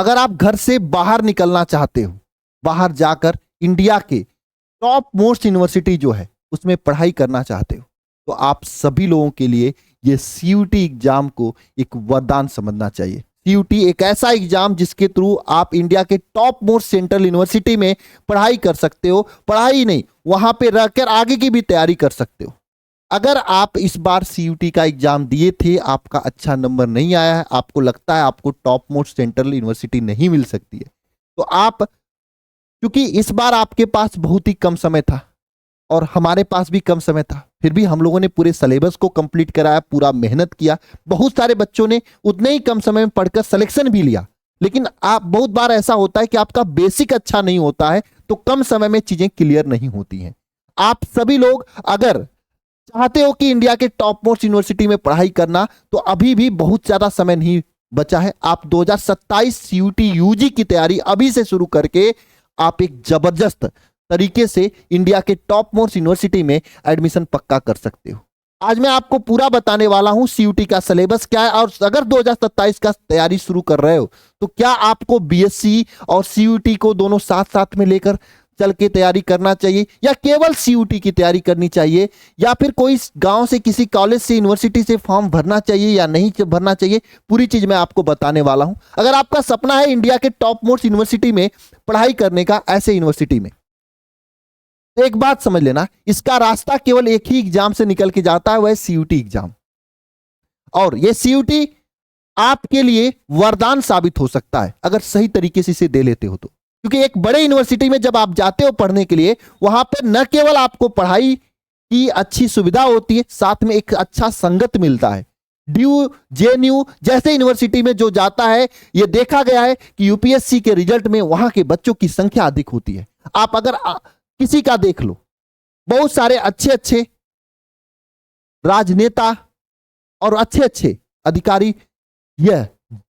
अगर आप घर से बाहर निकलना चाहते हो, बाहर जाकर इंडिया के टॉप मोस्ट यूनिवर्सिटी जो है उसमें पढ़ाई करना चाहते हो, तो आप सभी लोगों के लिए ये सीयूटी एग्जाम को एक वरदान समझना चाहिए। सीयूटी एक ऐसा एग्जाम जिसके थ्रू आप इंडिया के टॉप मोस्ट सेंट्रल यूनिवर्सिटी में पढ़ाई कर सकते हो। पढ़ाई नहीं, वहां पे रहकर आगे की भी तैयारी कर सकते हो। अगर आप इस बार सीयूटी का एग्जाम दिए थे, आपका अच्छा नंबर नहीं आया है, आपको लगता है आपको टॉप मोस्ट सेंट्रल यूनिवर्सिटी नहीं मिल सकती है, तो आप, क्योंकि इस बार आपके पास बहुत ही कम समय था और हमारे पास भी कम समय था, फिर भी हम लोगों ने पूरे सिलेबस को कंप्लीट कराया, पूरा मेहनत किया। बहुत सारे बच्चों ने उतने ही कम समय में पढ़कर सिलेक्शन भी लिया। लेकिन आप, बहुत बार ऐसा होता है कि आपका बेसिक अच्छा नहीं होता है तो कम समय में चीजें क्लियर नहीं होती हैं। आप सभी लोग अगर चाहते हो कि इंडिया के टॉप मोस्ट यूनिवर्सिटी में पढ़ाई करना, तो अभी भी बहुत ज्यादा समय नहीं बचा है। आप 2027 सीयूटी यूजी की तैयारी अभी से शुरू करके आप एक जबरदस्त तरीके से इंडिया के टॉप मोस्ट यूनिवर्सिटी में एडमिशन पक्का कर सकते हो। आज मैं आपको पूरा बताने वाला हूं सीयूटी का सिलेबस क्या है, और अगर 2027 का तैयारी शुरू कर रहे हो तो क्या आपको बीएससी और सीयूटी को दोनों साथ साथ में लेकर चल के तैयारी करना चाहिए, या केवल सीयूटी की तैयारी करनी चाहिए, या फिर कोई गांव से, किसी कॉलेज से, यूनिवर्सिटी से फॉर्म भरना चाहिए या नहीं भरना चाहिए, पूरी चीज मैं आपको बताने वाला हूं। अगर आपका सपना है इंडिया के टॉप मोस्ट यूनिवर्सिटी में पढ़ाई करने का, ऐसे यूनिवर्सिटी में, तो एक बात समझ लेना, इसका रास्ता केवल एक ही एग्जाम से निकल के जाता है, वह सीयूटी एग्जाम। और यह सीयूटी आपके लिए वरदान साबित हो सकता है अगर सही तरीके से इसे दे लेते हो तो। क्योंकि एक बड़े यूनिवर्सिटी में जब आप जाते हो पढ़ने के लिए, वहां पर न केवल आपको पढ़ाई की अच्छी सुविधा होती है, साथ में एक अच्छा संगत मिलता है। ड्यू, जेएनयू जैसे यूनिवर्सिटी में जो जाता है, यह देखा गया है कि यूपीएससी के रिजल्ट में वहां के बच्चों की संख्या अधिक होती है। आप अगर किसी का देख लो, बहुत सारे अच्छे अच्छे राजनेता और अच्छे अच्छे अधिकारी यह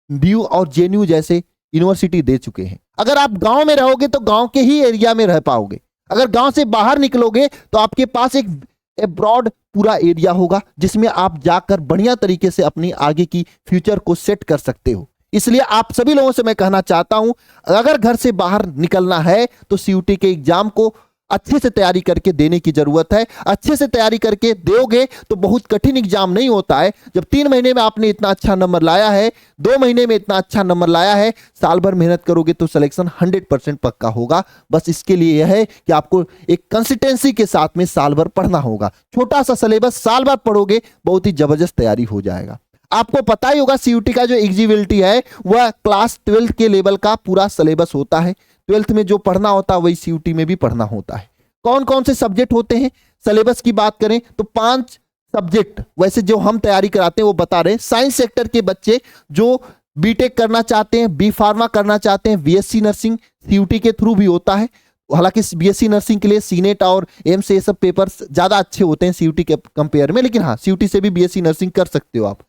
ड्यू और जेएनयू जैसे यूनिवर्सिटी दे चुके हैं। अगर आप गांव में रहोगे तो गांव के ही एरिया में रह पाओगे। अगर गांव से बाहर निकलोगे तो आपके पास एक ब्रॉड पूरा एरिया होगा जिसमें आप जाकर बढ़िया तरीके से अपनी आगे की फ्यूचर को सेट कर सकते हो। इसलिए आप सभी लोगों से मैं कहना चाहता हूं, अगर घर से बाहर निकलना है तो सीयूटी के एग्जाम को अच्छे से तैयारी करके देने की जरूरत है। अच्छे से तैयारी करके दोगे तो बहुत कठिन एग्जाम नहीं होता है। जब 3 महीने में आपने इतना अच्छा नंबर लाया है, 2 महीने में इतना अच्छा नंबर लाया है, साल भर मेहनत करोगे तो सिलेक्शन 100% पक्का होगा। बस इसके लिए यह है कि आपको एक कंसिस्टेंसी के साथ में साल भर पढ़ना होगा। छोटा सा सिलेबस, साल भर पढ़ोगे, बहुत ही जबरदस्त तैयारी हो जाएगा। आपको पता ही होगा सीयूटी का जो एलिजिबिलिटी है वह क्लास 12 के लेवल का पूरा सिलेबस होता है। 12th में जो पढ़ना होता है वही सीयूटी में भी पढ़ना होता है। कौन कौन से सब्जेक्ट होते हैं, सिलेबस की बात करें तो 5 सब्जेक्ट वैसे जो हम तैयारी कराते हैं वो बता रहे हैं। साइंस सेक्टर के बच्चे जो बीटेक करना चाहते हैं, बी फार्मा करना चाहते हैं, बीएससी नर्सिंग सीयूटी के थ्रू भी होता है। हालांकि बीएससी नर्सिंग के लिए सीनेट और एम्स ये सब पेपर्स ज्यादा अच्छे होते हैं सीयूटी के कंपेयर में, लेकिन हाँ, सीयूटी से भी बीएससी नर्सिंग कर सकते हो आप।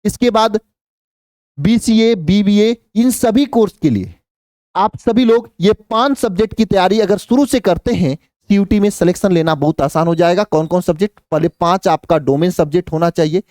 इसके बाद बीसीए, बीबीए, इन सभी कोर्स के लिए आप सभी लोग ये 5 सब्जेक्ट की तैयारी अगर शुरू से करते हैं, सीयूटी में सिलेक्शन लेना बहुत आसान हो जाएगा। कौन कौन सब्जेक्ट? पहले 5 आपका डोमेन सब्जेक्ट होना चाहिए,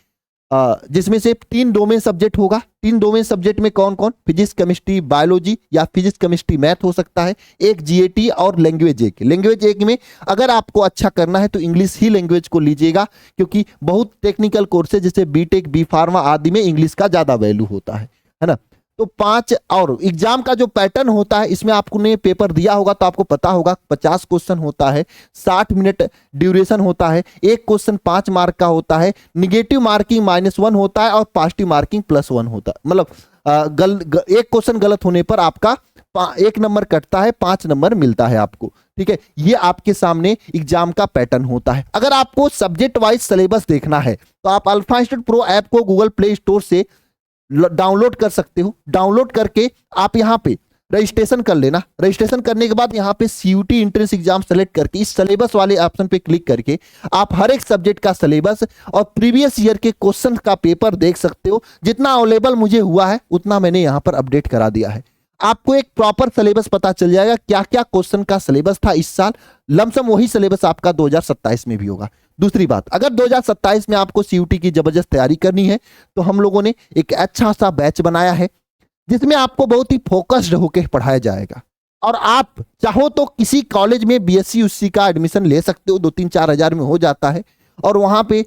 जिसमें से 3 डोमेन सब्जेक्ट होगा। 3 डोमेन सब्जेक्ट में कौन कौन? फिजिक्स, केमिस्ट्री, बायोलॉजी, या फिजिक्स, केमिस्ट्री, मैथ हो सकता है। एक जीएटी और लैंग्वेज एक। लैंग्वेज एक में अगर आपको अच्छा करना है तो इंग्लिश ही लैंग्वेज को लीजिएगा, क्योंकि बहुत टेक्निकल कोर्सेज जैसे बीटेक, बी फार्मा आदि में इंग्लिश का ज्यादा वैल्यू होता है ना। तो 5, और एग्जाम का जो पैटर्न होता है, इसमें आपने पेपर दिया होगा तो आपको पता होगा 50 क्वेश्चन होता है, 60 मिनट ड्यूरेशन होता है, एक क्वेश्चन 5 मार्क का होता है, निगेटिव मार्किंग -1 होता है और पॉजिटिव मार्किंग +1 होता है। मतलब एक क्वेश्चन गलत होने पर आपका 1 नंबर कटता है, 5 नंबर मिलता है आपको। ठीक है, ये आपके सामने एग्जाम का पैटर्न होता है। अगर आपको सब्जेक्ट वाइज सिलेबस देखना है तो आप अल्फा इंस्टीट्यूट प्रो ऐप को गूगल प्ले स्टोर से डाउनलोड कर सकते हो। डाउनलोड करके आप यहाँ पे रजिस्ट्रेशन कर लेना। रजिस्ट्रेशन करने के बाद यहाँ पे सीयूटी एंट्रेंस एग्जाम सेलेक्ट करके इस सिलेबस वाले ऑप्शन पे क्लिक करके आप हर एक सब्जेक्ट का सिलेबस और प्रीवियस ईयर के क्वेश्चन का पेपर देख सकते हो। जितना अवेलेबल मुझे हुआ है उतना मैंने यहाँ पर अपडेट करा दिया है। आपको एक प्रॉपर सिलेबस पता चल जाएगा, क्या क्या क्वेश्चन का सिलेबस था इस साल। लमसम वही सिलेबस आपका 2027 में भी होगा। दूसरी बात, अगर 2027 में आपको सीयूटी की जबरदस्त तैयारी करनी है तो हम लोगों ने एक अच्छा सा बैच बनाया है जिसमें आपको बहुत ही फोकस्ड होकर पढ़ाया जाएगा। और आप चाहो तो किसी कॉलेज में बीएससी USC का एडमिशन ले सकते हो, 2-3-4 हजार में हो जाता है, और वहां पे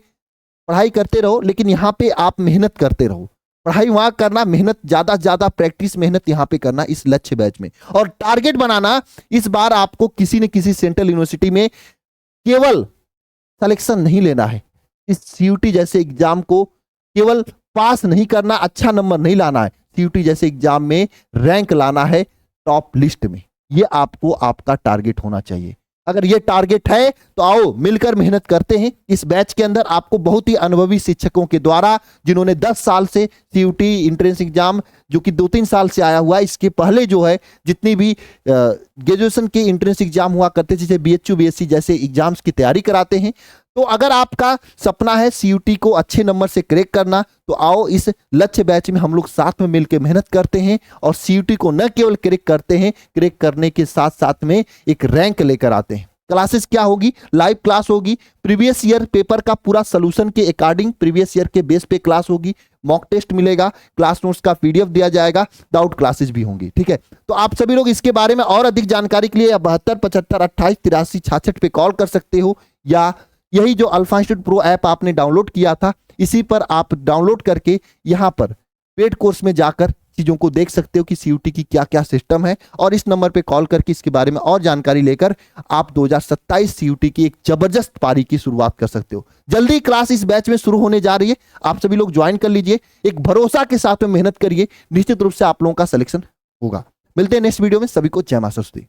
पढ़ाई करते रहो। लेकिन यहाँ पे आप मेहनत करते रहो, पढ़ाई वहां करना, मेहनत ज्यादा से ज्यादा प्रैक्टिस मेहनत यहाँ पे करना इस लक्ष्य बैच में। और टारगेट बनाना, इस बार आपको किसी न किसी सेंट्रल यूनिवर्सिटी में केवल सिलेक्शन नहीं लेना है, इस CUT जैसे एग्जाम को केवल पास नहीं करना, अच्छा नंबर नहीं लाना है, CUT जैसे एग्जाम में रैंक लाना है टॉप लिस्ट में। ये आपको आपका टारगेट होना चाहिए। अगर ये टारगेट है तो आओ मिलकर मेहनत करते हैं। इस बैच के अंदर आपको बहुत ही अनुभवी शिक्षकों के द्वारा, जिन्होंने 10 साल से CUT एंट्रेंस एग्जाम जो कि 2-3 साल से आया हुआ है, इसके पहले जो है जितनी भी ग्रेजुएशन के एंट्रेंस एग्जाम हुआ करते, जैसे BHU BSc जैसे एग्जाम्स की तैयारी कराते हैं। तो अगर आपका सपना है CUT को अच्छे नंबर से क्रैक करना, तो आओ इस लक्ष्य बैच में हम लोग साथ में मिलकर मेहनत करते हैं और CUT को न केवल क्रैक करते हैं, क्रैक करने के साथ साथ में एक रैंक लेकर आते हैं। क्लासेस क्या होगी? लाइव क्लास होगी, प्रीवियस ईयर पेपर का पूरा सोल्यूशन के अकॉर्डिंग प्रीवियस ईयर के बेस पे क्लास होगी, मॉक टेस्ट मिलेगा, क्लास नोट्स का PDF दिया जाएगा, डाउट क्लासेस भी होंगी। ठीक है, तो आप सभी लोग इसके बारे में और अधिक जानकारी के लिए 72 75 28 83 66 पे कॉल कर सकते हो, या यही जो अल्फा इंस्टीट्यूट प्रो ऐप आपने डाउनलोड किया था, इसी पर आप डाउनलोड करके यहाँ पर पेड कोर्स में जाकर चीजों को देख सकते हो कि CUT की क्या क्या सिस्टम है, और इस नंबर पे कॉल करके इसके बारे में और जानकारी लेकर आप 2027 CUT की एक जबरदस्त पारी की शुरुआत कर सकते हो। जल्दी क्लास इस बैच में शुरू होने जा रही है, आप सभी लोग ज्वाइन कर लीजिए, एक भरोसा के साथ में मेहनत करिए, निश्चित रूप से आप लोगों का सिलेक्शन होगा। मिलते हैं नेक्स्ट वीडियो में, सभी को जय मां सरस्वती।